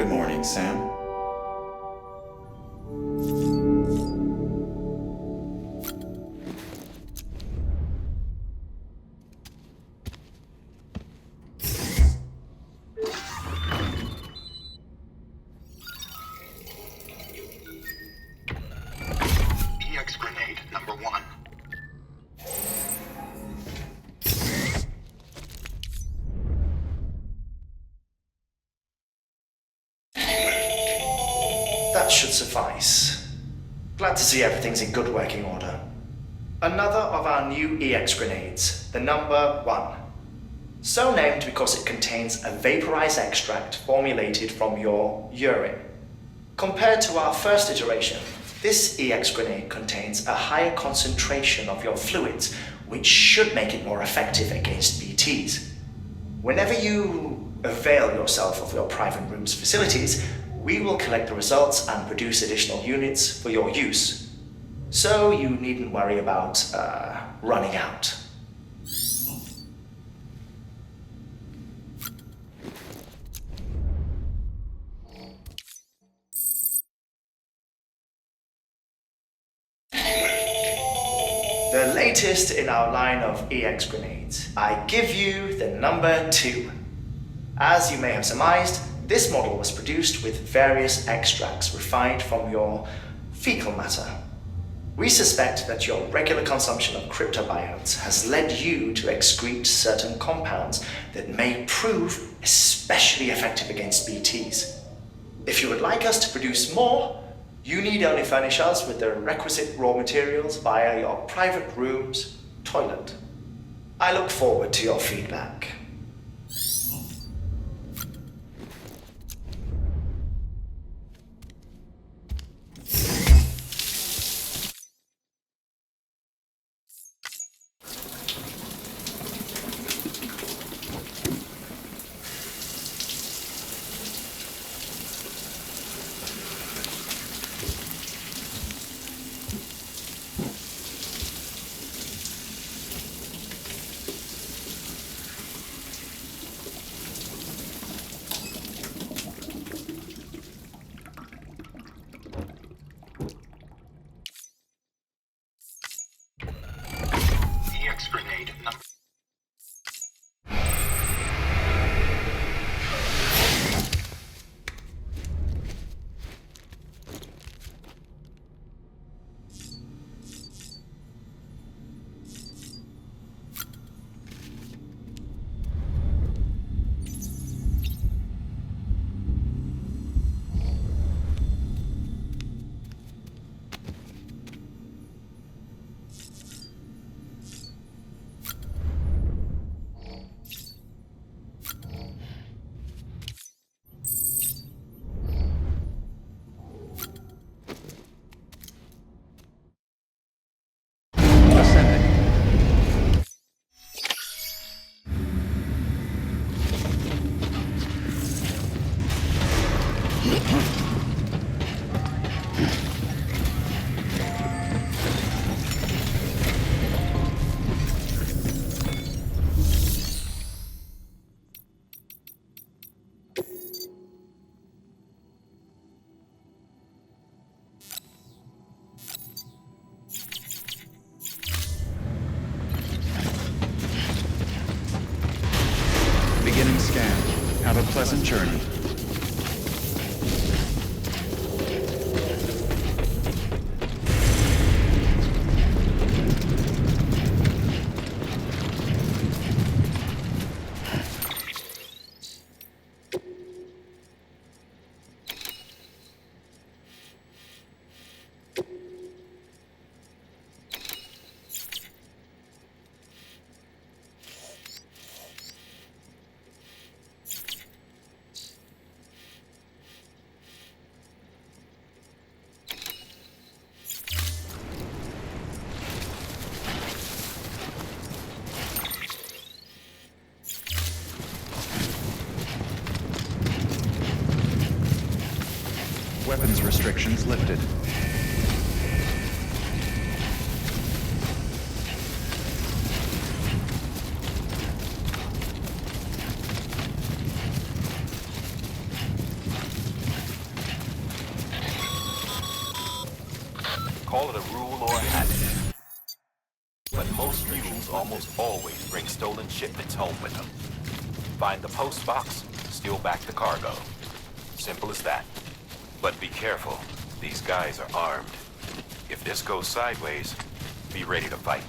Good morning, Sam. EX grenade number 1. That should suffice. Glad to see everything's in good working order. Another of our new EX grenades, the number 1. So named because it contains a vaporized extract formulated from your urine. Compared to our first iteration, this EX grenade contains a higher concentration of your fluids, which should make it more effective against BTs. Whenever you avail yourself of your private room's facilities, we will collect the results and produce additional units for your use. So you needn't worry about running out. The latest in our line of EX grenades, I give you the number 2. As you may have surmised, this model was produced with various extracts refined from your fecal matter. We suspect that your regular consumption of cryptobiotes has led you to excrete certain compounds that may prove especially effective against BTs. If you would like us to produce more, you need only furnish us with the requisite raw materials via your private room's toilet. I look forward to your feedback. EX grenade number. Beginning scan. Have a pleasant journey. Weapons restrictions lifted. call it a rule or a habit. But most mules almost always bring stolen shipments home with them. Find the post box, steal back the cargo. Simple as that. But be careful. These guys are armed. If this goes sideways, be ready to fight.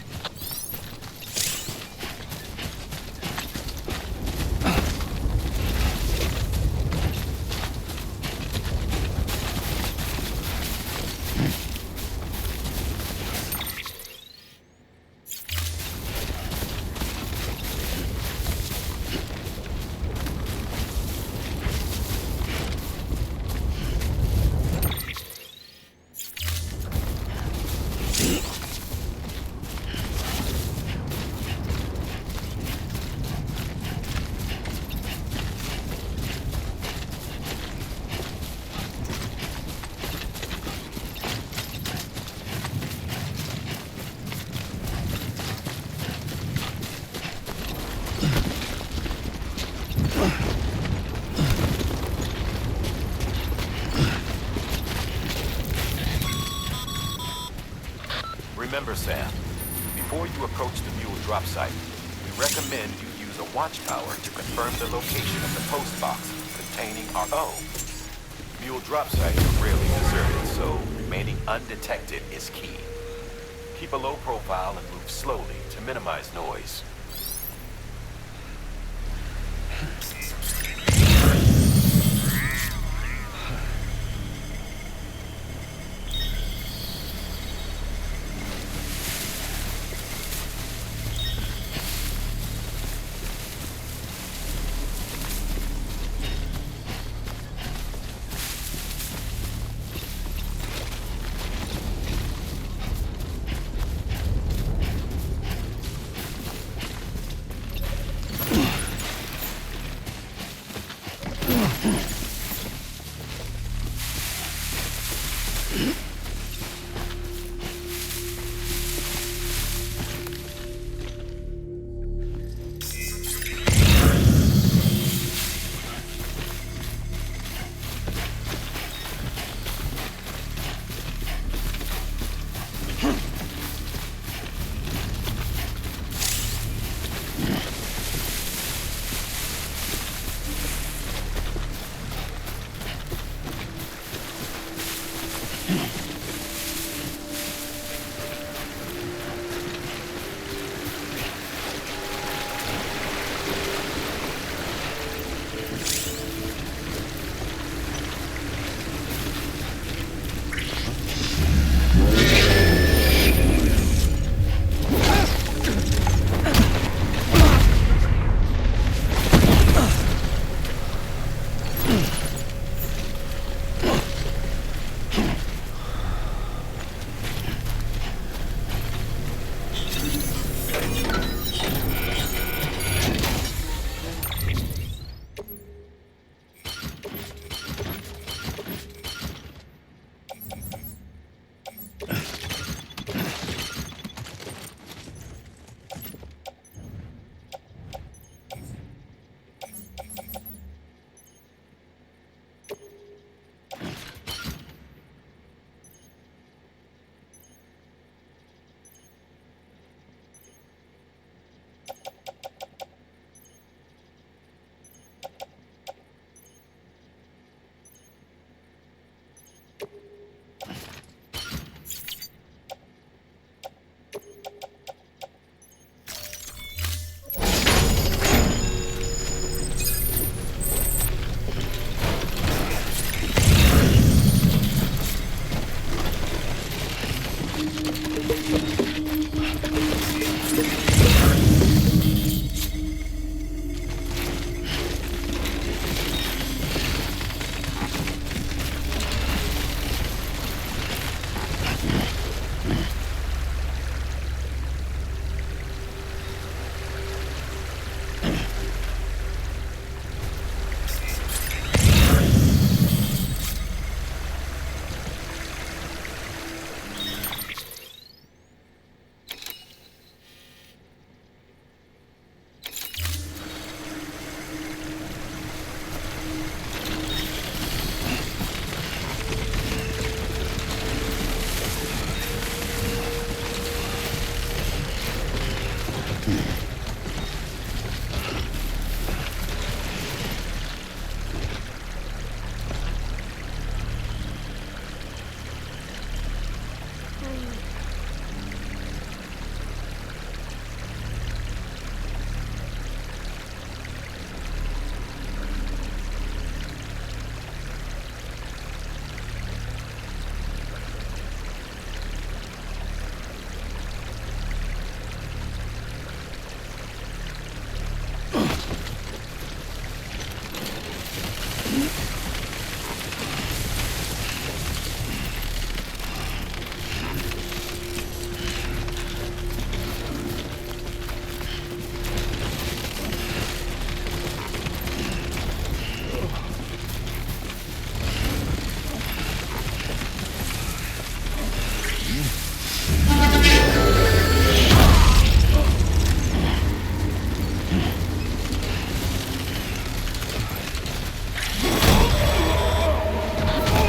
Remember, Sam, before you approach the mule drop site, we recommend you use a watchtower to confirm the location of the post box containing our own. Mule drop sites are rarely deserted, so remaining undetected is key. Keep a low profile and move slowly to minimize noise.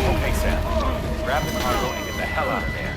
Okay, Sam. Grab the cargo and get the hell out of there.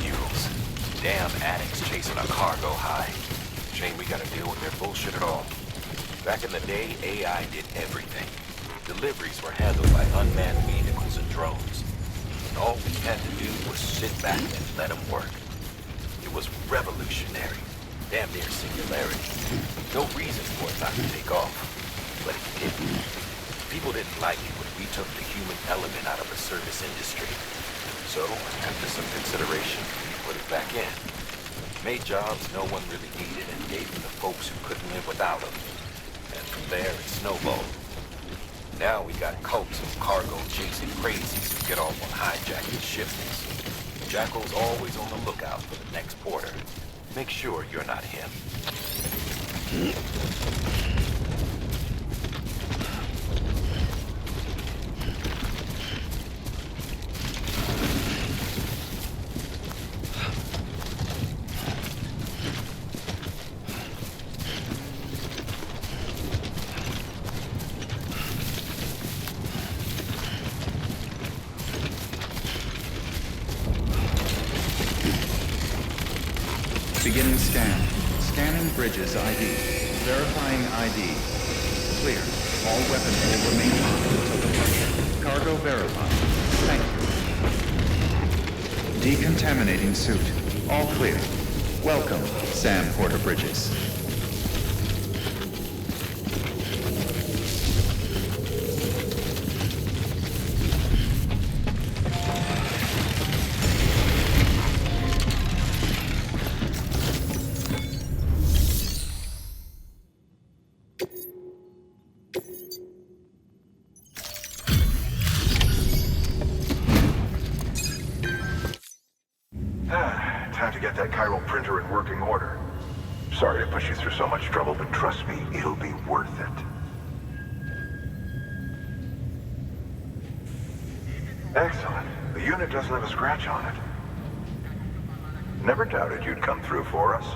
Mules. Damn addicts chasing a cargo high. Shame we gotta deal with their bullshit at all. Back in the day, AI did everything. Deliveries were handled by unmanned vehicles and drones. And all we had to do was sit back and let them work. It was revolutionary. Damn near singularity. No reason for it not to take off. But it didn't. People didn't like it when we took the human element out of the service industry. So, after some consideration, we put it back in. Made jobs no one really needed and gave them to folks who couldn't live without them. And from there, it snowballed. Now we got cults of cargo-chasing crazies who get off on hijacking shipments. Jackal's always on the lookout for the next porter. Make sure you're not him. Beginning scan. Scanning bridges ID. Verifying ID. Clear. All weapons will remain on until departure. Cargo verified. Thank you. Decontaminating suit. All clear. Welcome, Sam Porter Bridges. Time to get that chiral printer in working order. Sorry to push you through so much trouble, but trust me, it'll be worth it. Excellent. The unit doesn't have a scratch on it. Never doubted you'd come through for us.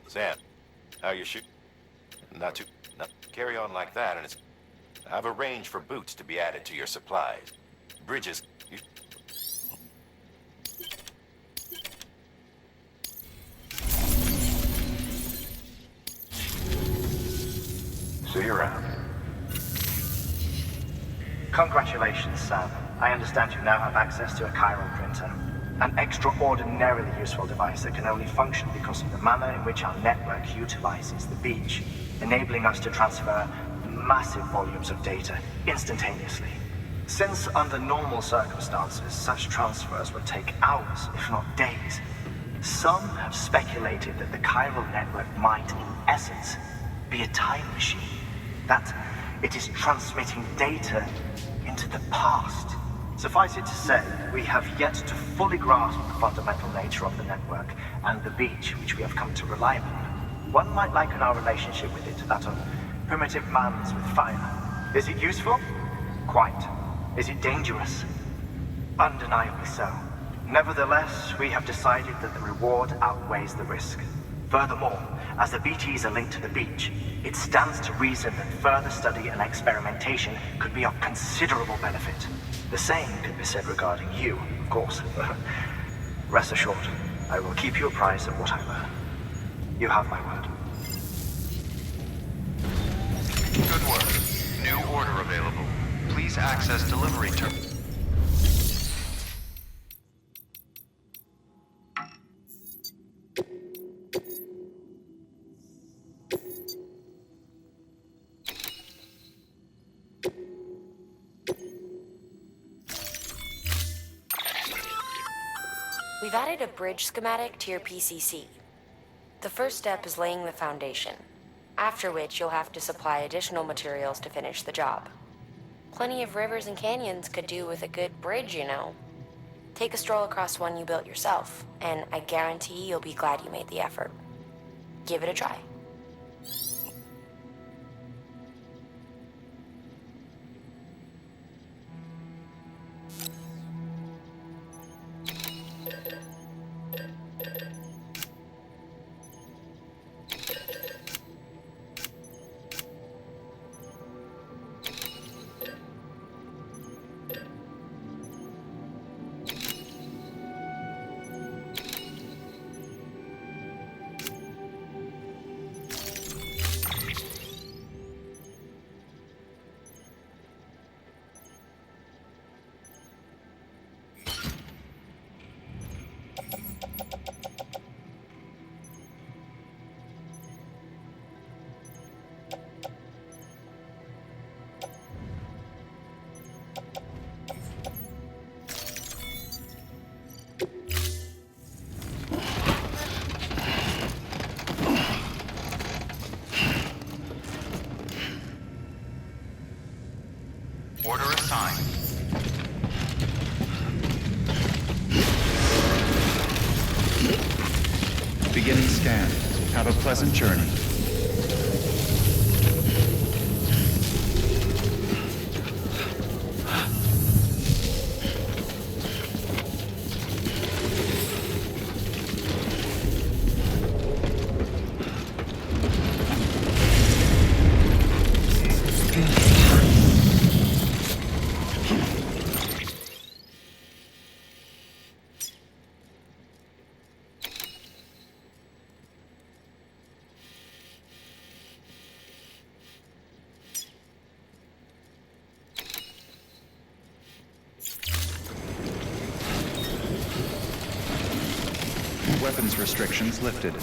Sam, how you shoot? Not carry on like that, and it's... I've arranged for boots to be added to your supplies. Bridges, you... See you around. Congratulations, Sam. I understand you now have access to a chiral printer. An extraordinarily useful device that can only function because of the manner in which our network utilizes the beach, enabling us to transfer massive volumes of data instantaneously. Since under normal circumstances, such transfers would take hours, if not days, some have speculated that the chiral network might, in essence, be a time machine. That it is transmitting data into the past. Suffice it to say, we have yet to fully grasp the fundamental nature of the network and the beach which we have come to rely upon. One might liken our relationship with it to that of primitive mans with fire. Is it useful? Quite. Is it dangerous? Undeniably so. Nevertheless, we have decided that the reward outweighs the risk. Furthermore, as the BTs are linked to the beach, it stands to reason that further study and experimentation could be of considerable benefit. The same could be said regarding you, of course. Rest assured, I will keep you apprised of what I learn. You have my word. Good work. New order available. Please access delivery terminal. We've added a bridge schematic to your PCC. The first step is laying the foundation, after which you'll have to supply additional materials to finish the job. Plenty of rivers and canyons could do with a good bridge, you know. Take a stroll across one you built yourself, and I guarantee you'll be glad you made the effort. Give it a try. Order assigned. Beginning scan. Have a pleasant journey. Weapons restrictions lifted.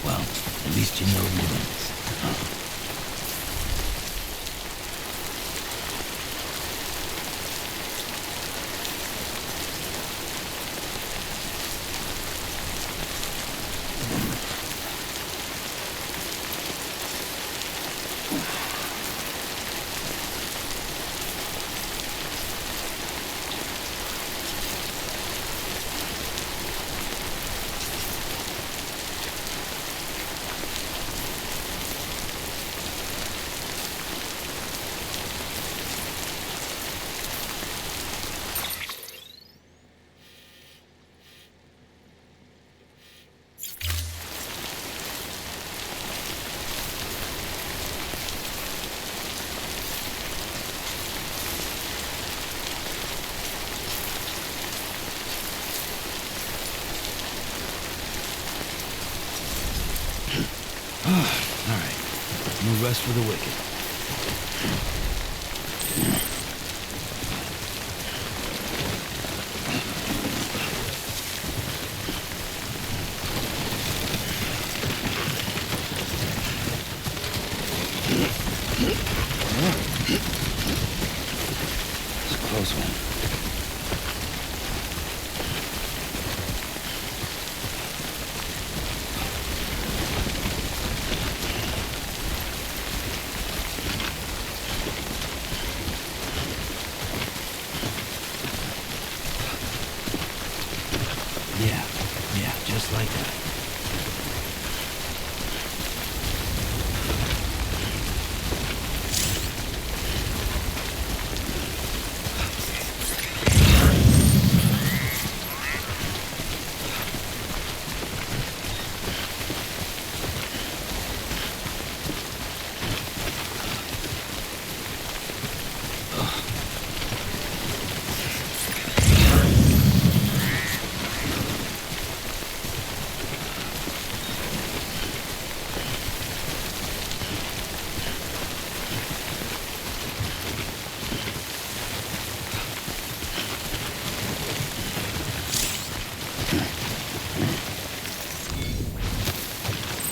Well, at least you know the limits. Alright, no rest for the wicked. It's a close one. Yeah, just like that.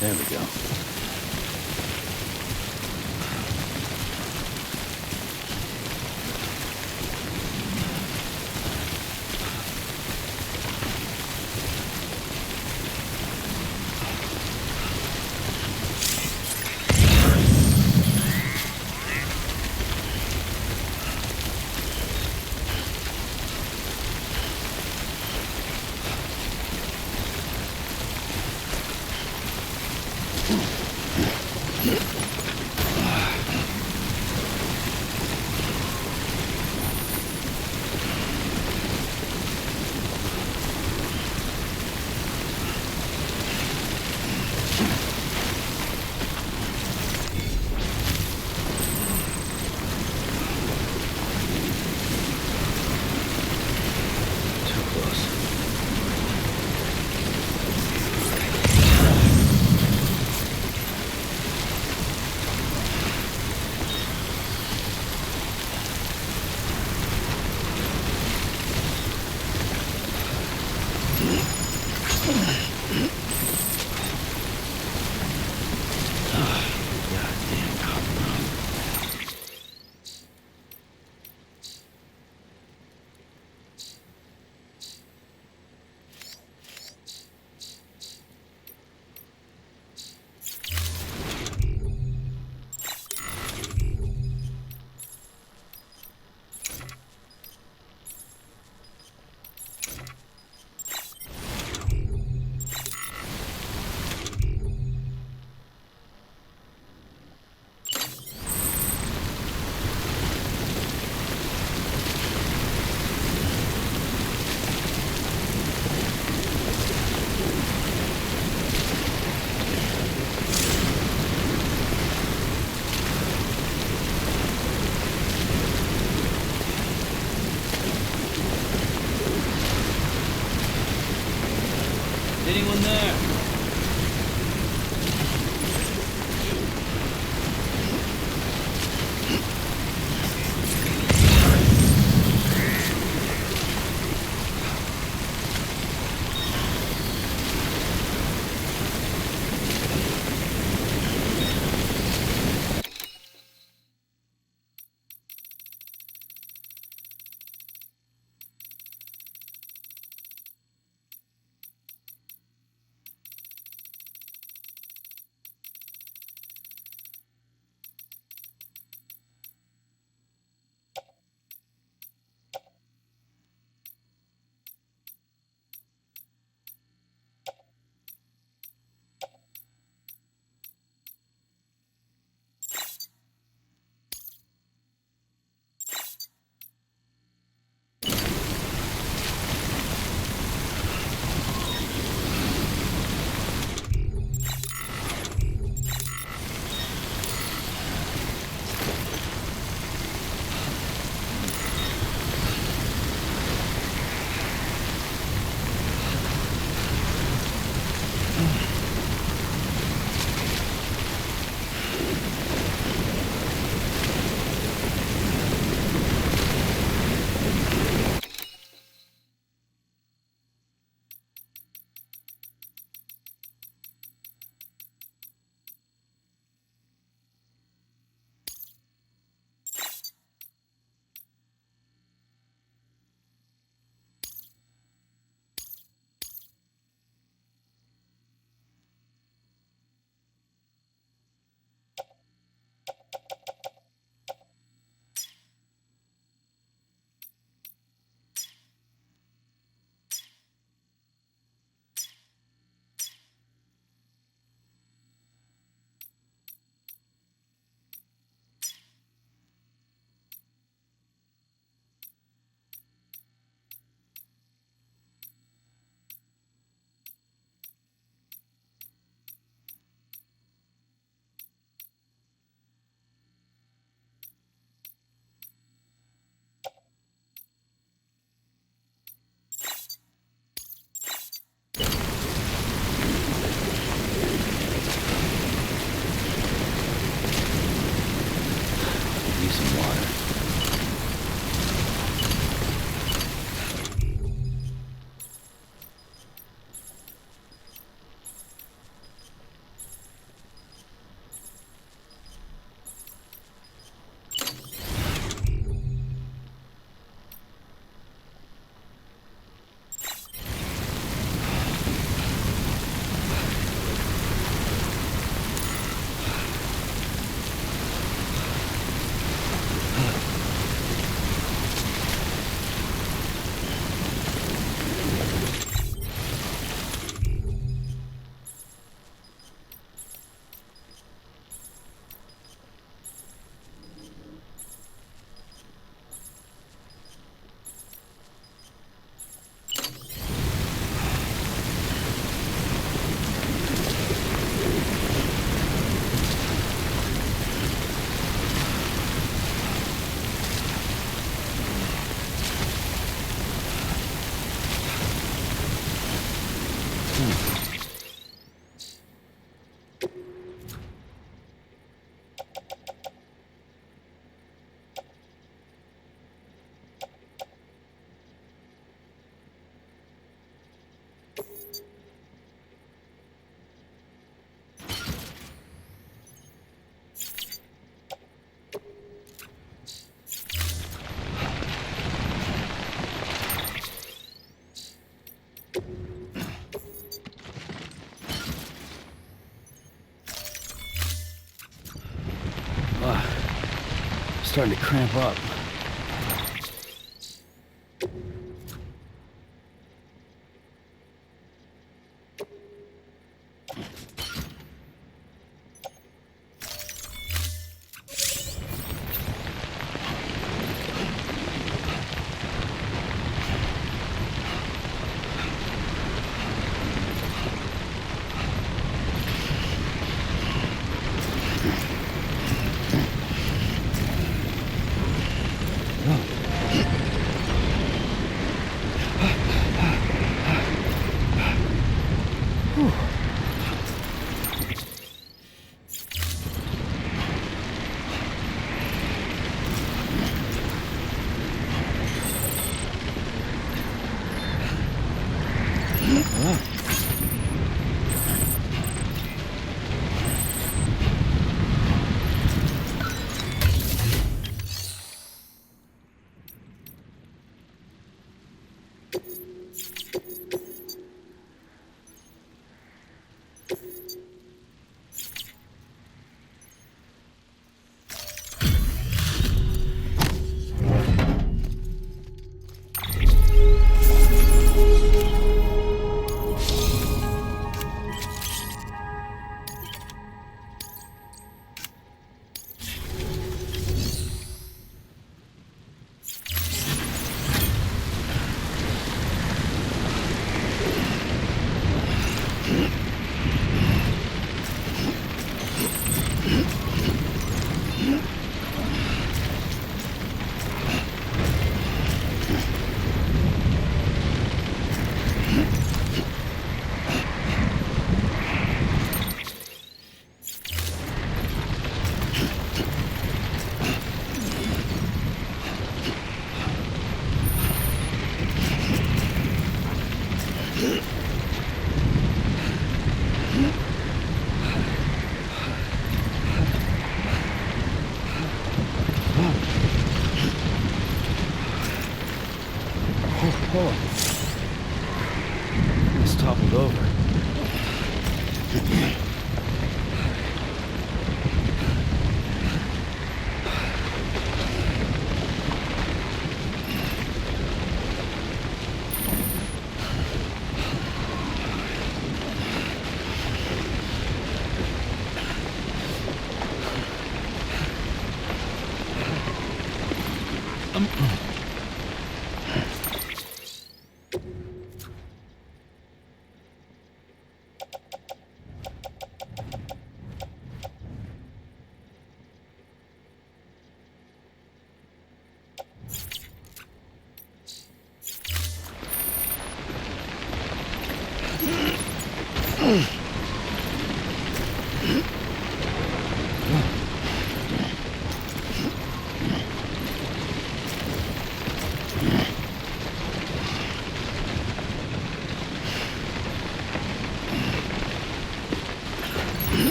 There we go. some water. Starting to cramp up. It's toppled over.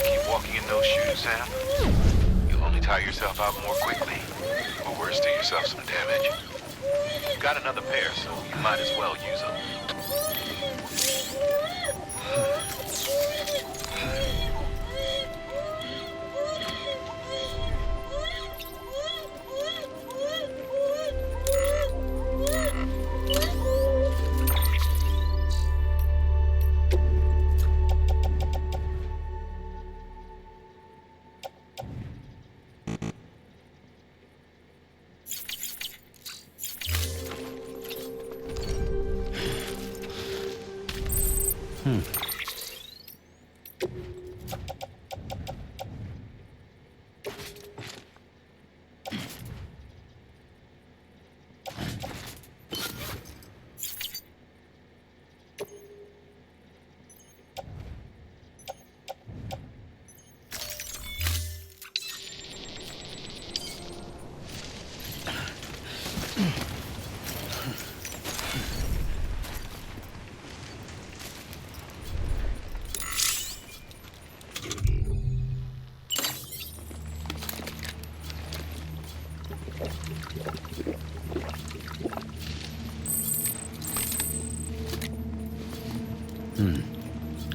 keep walking in those shoes, Sam, you'll only tire yourself out more quickly. Or worse, do yourself some damage. You've got another pair, so you might as well use them.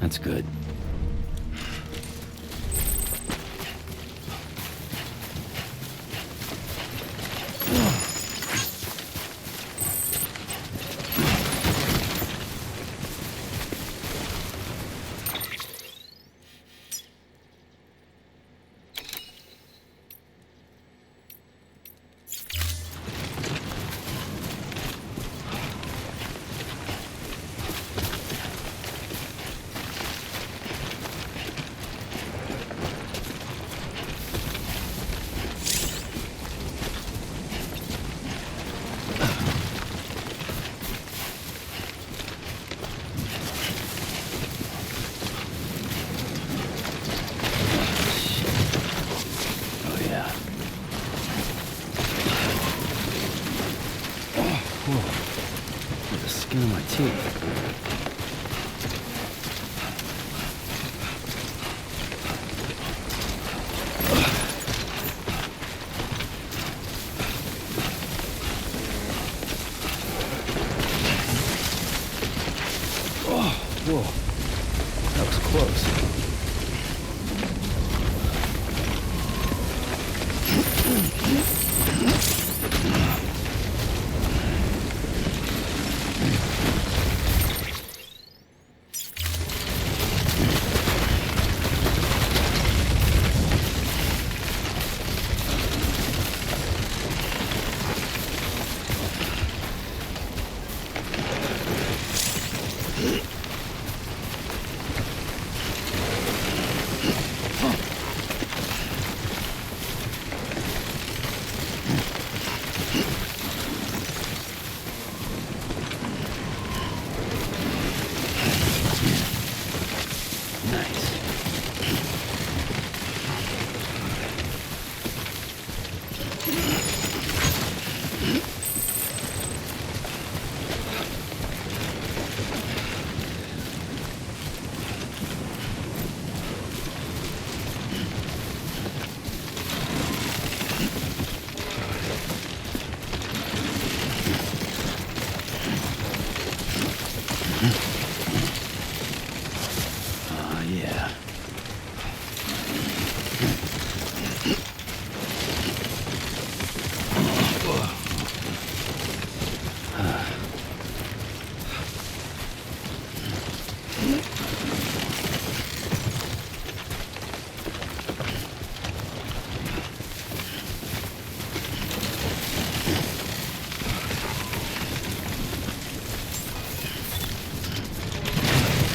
That's good. Skin on my teeth. Oh, whoa. That was close.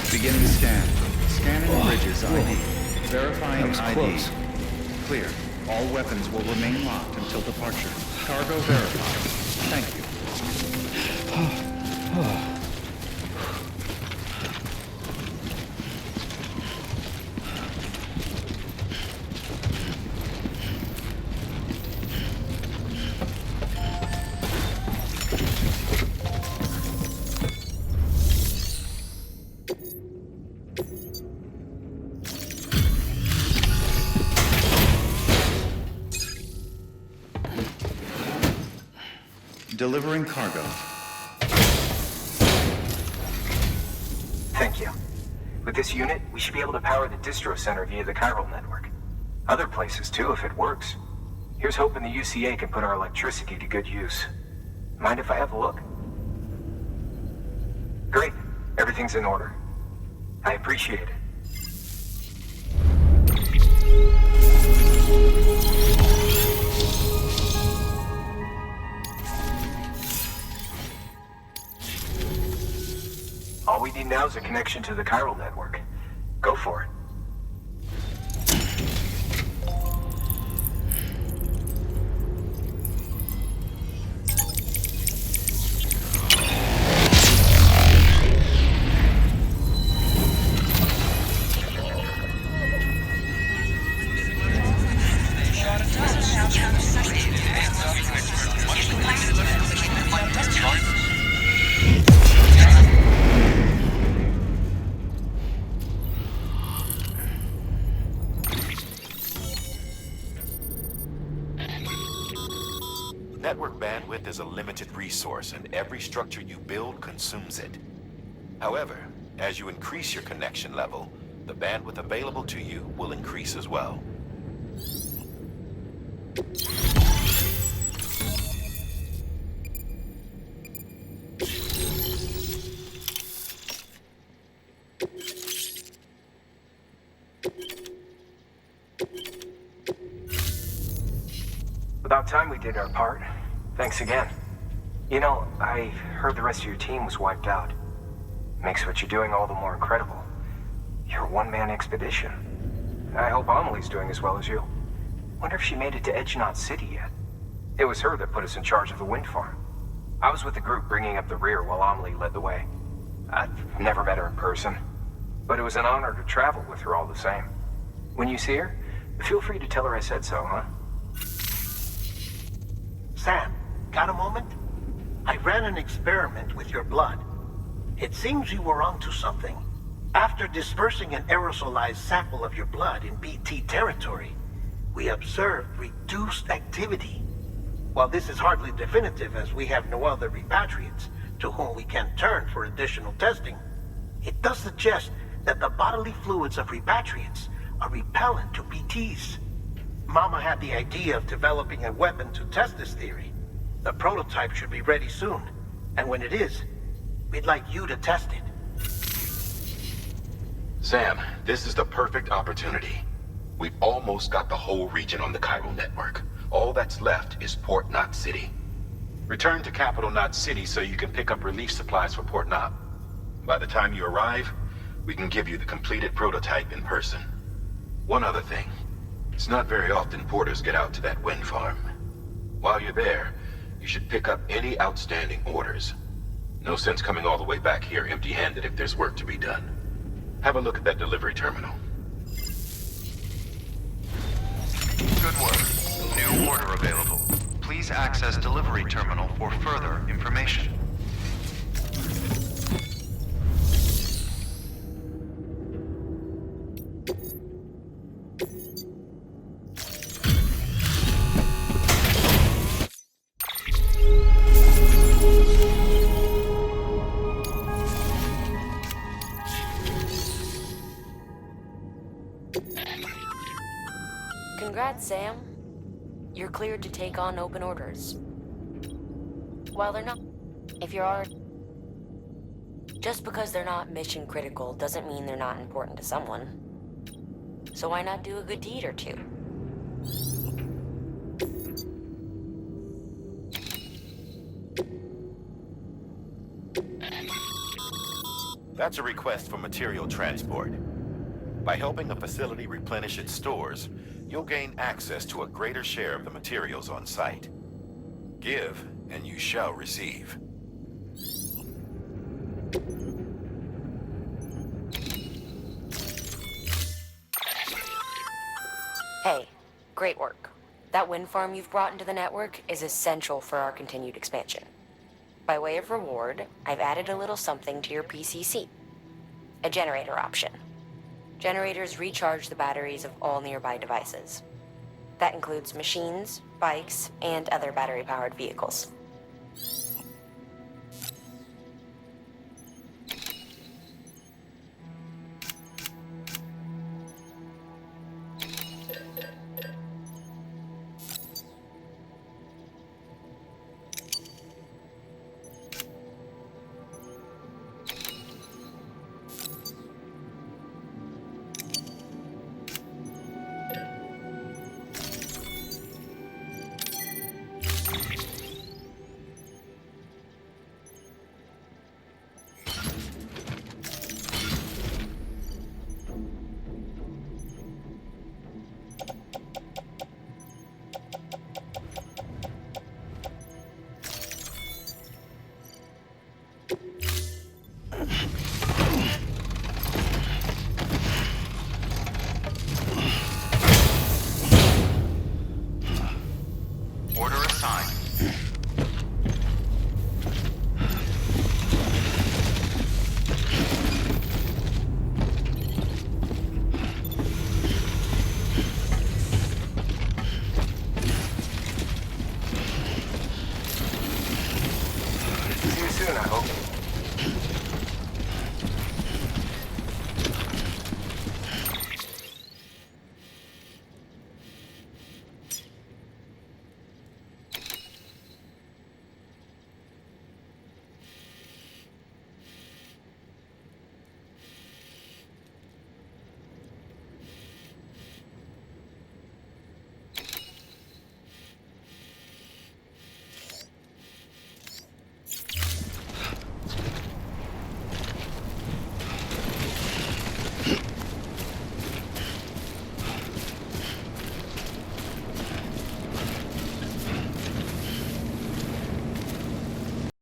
Beginning scan. Scanning bridges ID. Verifying ID. Close. Clear. All weapons will remain locked until departure. Cargo verified. Thank you. Delivering cargo. Thank you. With this unit, we should be able to power the distro center via the chiral network. Other places too, if it works. Here's hoping the UCA can put our electricity to good use. Mind if I have a look? Great. Everything's in order. I appreciate it. All we need now is a connection to the chiral network. Go for it. Network bandwidth is a limited resource, and every structure you build consumes it. However, as you increase your connection level, the bandwidth available to you will increase as well. About time we did our part. Thanks again. You know, I heard the rest of your team was wiped out. Makes what you're doing all the more incredible. You're a one-man expedition. I hope Amelie's doing as well as you. Wonder if she made it to Edgenaut City yet. It was her that put us in charge of the wind farm. I was with the group bringing up the rear while Amelie led the way. I've never met her in person, but it was an honor to travel with her all the same. When you see her, feel free to tell her I said so, huh? Sam, got a moment? I ran an experiment with your blood. It seems you were onto something. After dispersing an aerosolized sample of your blood in BT territory, we observed reduced activity. While this is hardly definitive as we have no other repatriates to whom we can turn for additional testing, it does suggest that the bodily fluids of repatriates are repellent to BTs. Mama had the idea of developing a weapon to test this theory. The prototype should be ready soon, and when it is, we'd like you to test it. Sam, this is the perfect opportunity. We've almost got the whole region on the chiral network. All that's left is Port Knot City. Return to Capital Knot City so you can pick up relief supplies for Port Knot. By the time you arrive, we can give you the completed prototype in person. One other thing. It's not very often porters get out to that wind farm. While you're there, you should pick up any outstanding orders. No sense coming all the way back here empty-handed if there's work to be done. Have a look at that delivery terminal. Good work. New order available. Please access delivery terminal for further information. Congrats, Sam. You're cleared to take on open orders. While they're not... If you're already... Just because they're not mission critical doesn't mean they're not important to someone. So why not do a good deed or two? That's a request for material transport. By helping a facility replenish its stores, you'll gain access to a greater share of the materials on site. Give, and you shall receive. Hey, great work. That wind farm you've brought into the network is essential for our continued expansion. By way of reward, I've added a little something to your PCC. A generator option. Generators recharge the batteries of all nearby devices. That includes machines, bikes, and other battery-powered vehicles.